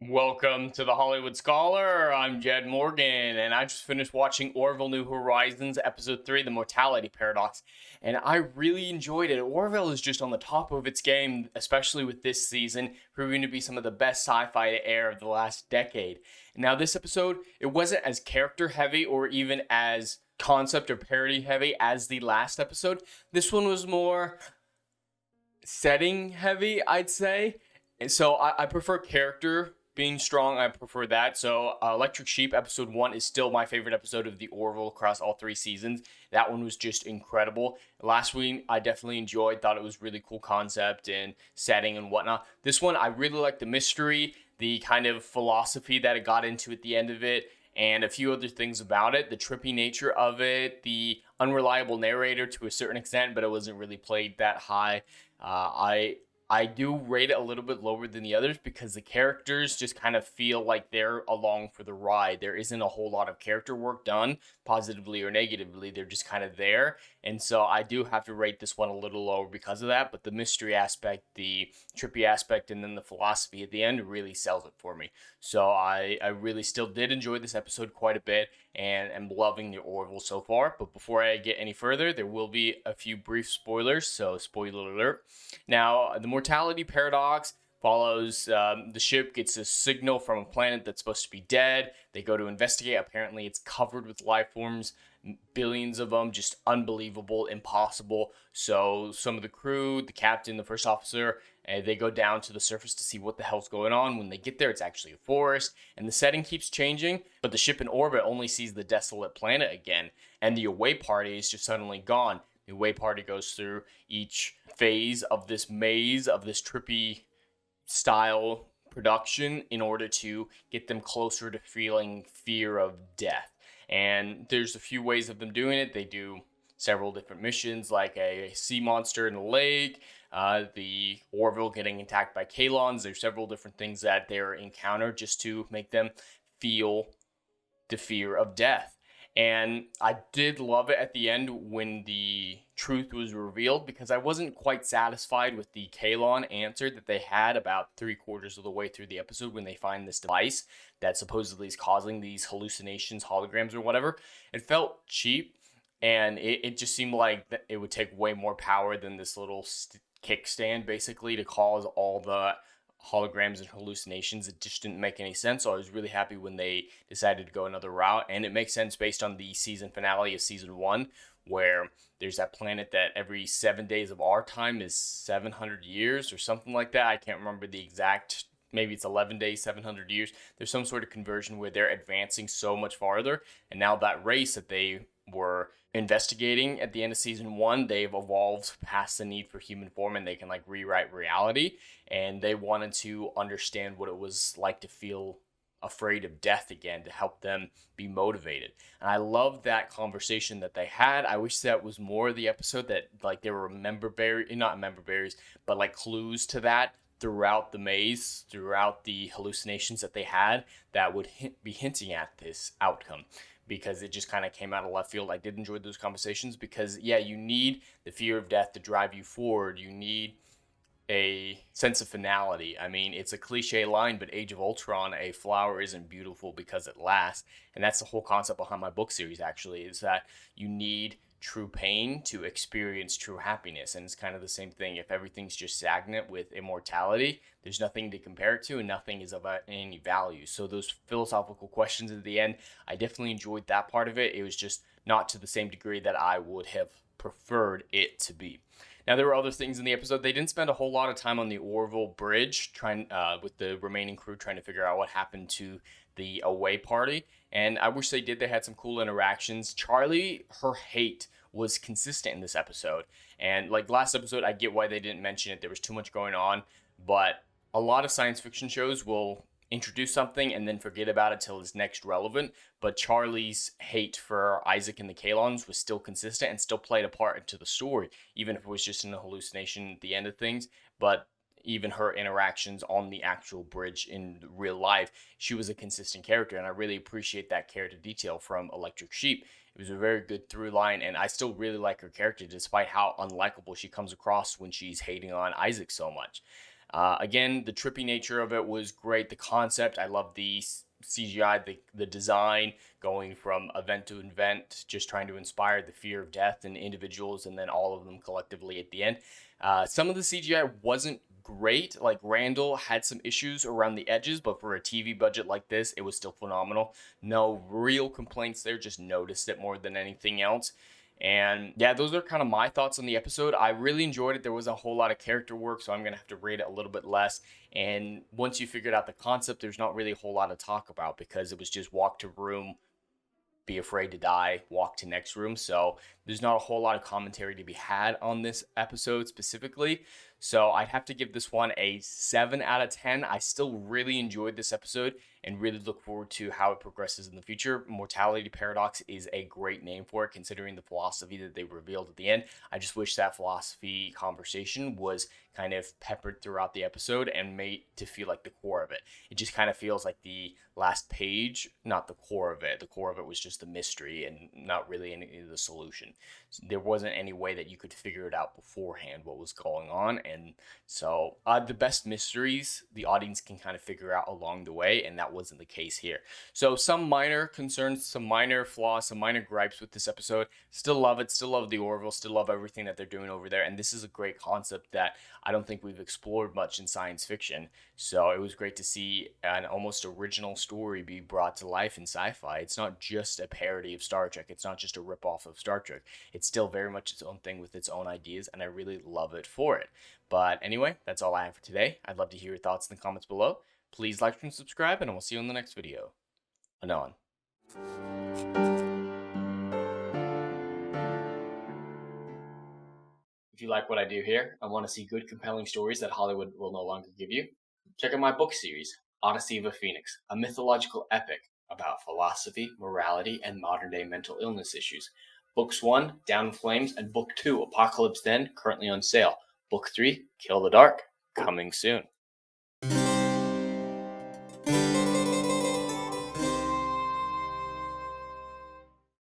Welcome to the Hollywood Scholar. I'm Jed Morgan, and I just finished watching Orville New Horizons, Episode 3, The Mortality Paradox, and I really enjoyed it. Orville is just on the top of its game, especially with this season, proving to be some of the best sci-fi to air of the last decade. Now, this episode, it wasn't as character-heavy or even as concept or parody-heavy as the last episode. This one was more setting-heavy, I'd say. And so I prefer character being strong. I prefer that. So Electric Sheep episode 1 is still my favorite episode of the Orville across all 3 seasons. That one was just incredible. Last week I definitely enjoyed, thought it was really cool concept and setting and whatnot. This one I really liked the mystery, the kind of philosophy that it got into at the end of it, and a few other things about it. The trippy nature of it, the unreliable narrator to a certain extent, but it wasn't really played that high. I do rate it a little bit lower than the others because the characters just kind of feel like they're along for the ride. There isn't a whole lot of character work done, positively or negatively. They're just kind of there. And so I do have to rate this one a little lower because of that. But the mystery aspect, the trippy aspect, and then the philosophy at the end really sells it for me. So I really still did enjoy this episode quite a bit and am loving the Orville so far. But before I get any further, there will be a few brief spoilers. So spoiler alert. Now, the Mortality Paradox follows the ship gets a signal from a planet that's supposed to be dead. They go to investigate. Apparently, it's covered with life forms, billions of them, just unbelievable, impossible. So some of the crew, the captain, the first officer, they go down to the surface to see what the hell's going on. When they get there, it's actually a forest, and the setting keeps changing, but the ship in orbit only sees the desolate planet again, and the away party is just suddenly gone. The away party goes through each phase of this maze, of this trippy style production in order to get them closer to feeling fear of death. And there's a few ways of them doing it. They do several different missions, like a sea monster in the lake, the Orville getting attacked by Kalons. There's several different things that they're encountered just to make them feel the fear of death. And I did love it at the end when the truth was revealed, because I wasn't quite satisfied with the Kalon answer that they had about 3/4 of the way through the episode when they find this device that supposedly is causing these hallucinations, holograms, or whatever. It felt cheap, and it just seemed like it would take way more power than this little kickstand, basically, to cause all the holograms and hallucinations. It just didn't make any sense. So I was really happy when they decided to go another route, and it makes sense based on the season finale of season 1, where there's that planet that every 7 days of our time is 700 years or something like that. I can't remember the exact, maybe it's 11 days, 700 years. There's some sort of conversion where they're advancing so much farther, and now that race that they were investigating at the end of season 1, they've evolved past the need for human form, and they can like rewrite reality, and they wanted to understand what it was like to feel afraid of death again, to help them be motivated. And I love that conversation that they had. I wish that was more of the episode, that like there were not member berries, but like clues to that throughout the maze, throughout the hallucinations that they had, that would be hinting at this outcome, because it just kind of came out of left field. I did enjoy those conversations because, yeah, you need the fear of death to drive you forward. You need a sense of finality. I mean, it's a cliche line, but Age of Ultron, a flower isn't beautiful because it lasts. And that's the whole concept behind my book series, actually, is that you need true pain to experience true happiness. And it's kind of the same thing. If everything's just stagnant with immortality, there's nothing to compare it to, and nothing is of any value. So those philosophical questions at the end, I definitely enjoyed that part of it. It was just not to the same degree that I would have preferred it to be. Now, there were other things in the episode. They didn't spend a whole lot of time on the Orville bridge trying with the remaining crew trying to figure out what happened to the away party. And I wish they did. They had some cool interactions. Charlie, her hate was consistent in this episode. And like last episode, I get why they didn't mention it. There was too much going on. But a lot of science fiction shows will introduce something and then forget about it till it's next relevant. But Charlie's hate for Isaac and the Kalons was still consistent and still played a part into the story, even if it was just in a hallucination at the end of things. But even her interactions on the actual bridge in real life, she was a consistent character, and I really appreciate that character detail from Electric Sheep. It was a very good through line, and I still really like her character despite how unlikable she comes across when she's hating on Isaac so much. Again, the trippy nature of it was great. The concept, I love the CGI, the design, going from event to event, just trying to inspire the fear of death in individuals and then all of them collectively at the end. Some of the CGI wasn't great. Like Randall had some issues around the edges, but for a TV budget like this, it was still phenomenal. No real complaints there, just noticed it more than anything else. And yeah, those are kind of my thoughts on the episode. I really enjoyed it. There was a whole lot of character work, so I'm going to have to rate it a little bit less. And once you figured out the concept, there's not really a whole lot to talk about because it was just walk to room, be afraid to die, walk to next room. So there's not a whole lot of commentary to be had on this episode specifically. So I'd have to give this one a 7 out of 10. I still really enjoyed this episode and really look forward to how it progresses in the future. Mortality paradox is a great name for it, considering the philosophy that they revealed at the end. I just wish that philosophy conversation was kind of peppered throughout the episode and made to feel like the core of it. It just kind of feels like the last page, not the core of it. The core of it was just the mystery and not really any of the solution. So there wasn't any way that you could figure it out beforehand what was going on. And so the best mysteries the audience can kind of figure out along the way, and that wasn't the case here. So some minor concerns, some minor flaws, some minor gripes with this episode. Still love it, still love the Orville, still love everything that they're doing over there. And this is a great concept that I don't think we've explored much in science fiction. So it was great to see an almost original story be brought to life in sci-fi. It's not just a parody of Star Trek. It's not just a ripoff of Star Trek. It's still very much its own thing with its own ideas, and I really love it for it. But anyway, that's all I have for today. I'd love to hear your thoughts in the comments below. Please like and subscribe, and we'll see you in the next video. Anon. If you like what I do here and want to see good, compelling stories that Hollywood will no longer give you, check out my book series, Odyssey of a Phoenix, a mythological epic about philosophy, morality, and modern-day mental illness issues. Books 1, Down in Flames, and Book 2, Apocalypse Then, currently on sale. Book 3, Kill the Dark, coming soon.